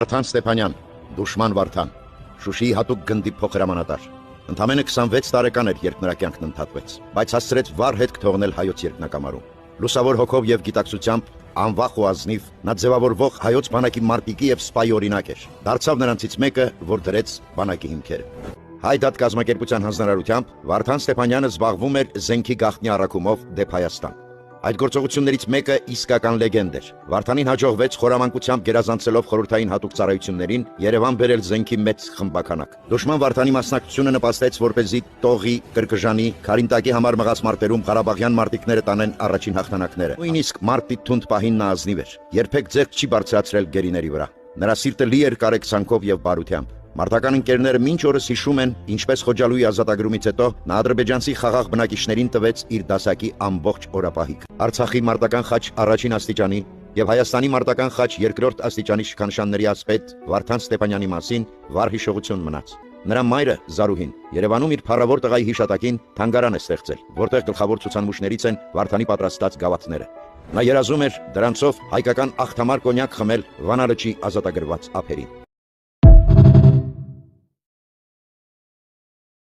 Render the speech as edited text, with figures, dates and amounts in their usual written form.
Վարդան Ստեփանյան, Դուշման Վարդան, Շուշիի հատուկ գնդի փոխհրամանատար։ Ընդամենը 26 տարեկան էր, երբ նրա կյանքն ընդհատվեց, բայց հասցրեց վառ հետք թողնել հայոց երկնակամարում։ Լուսավոր հոգով եւ գիտակցությամբ, անվախ ու ազնիվ, նա ձևավորվող հայոց բանակի մարտիկի եւ սպայի օրինակ էր։ Դարձավ նրանցից մեկը, որ դրեց բանակի հիմքերը։ Հայ-դատ կազմակերպության հանձնարարությամբ Վարդան Ստեփանյանը զբաղվում էր զենքի գաղտնի առաքումով դեպ Հայաստան։ Այդ գործողություններից մեկը իսկական լեգենդ էր։ Վարդանին հաջողվեց խորամանկությամբ գերազանցելով խորհրդային հատուկ ծառայություններին Երևան բերել զենքի մեծ խմբականակ։ Դուշման Վարդանի մասնակցությունը նպաստեց, որպեսզի Տողի, Կրկժանի, Քարինտակի համար մղած մարտերում Ղարաբաղյան մարտիկները տանեն առաջին հաղթանակները։ Նույնիսկ մարտի թունդ պահին նա ազնիվ էր, երբեք ձեռք չի բարձրացրել գերիների վրա։ Նրա սիրտը լի էր կարեկցանքով եւ բարությամբ։ Մարտական ընկերները մինչ օրս հիշում են, ինչպես Խոջալույի ազատագրումից հետո նա ադրբեջանցի խաղաղ բնակիչներին տվեց իր դասակի ամբողջ օրապահիկ։ Արցախի մարտական խաչ առաջին աստիճանի եւ Հայաստանի մարտական խաչ երկրորդ աստիճանի շքանշանների ասպետ Վարդան Ստեփանյանի մասին վառ հիշողություն մնաց։ Նրա մայրը Զարուհին Երևանում իր փառավոր տղայի հիշատակին թանգարան է ստեղծել, որտեղ գլխավոր ցուցանմուշներից են Վարդանի պատրաստած գավաթները։ Նա երազում էր դրանցով հայկական աղթամար կոնյակ խմել Վանա լճի ազատագրված ափերին։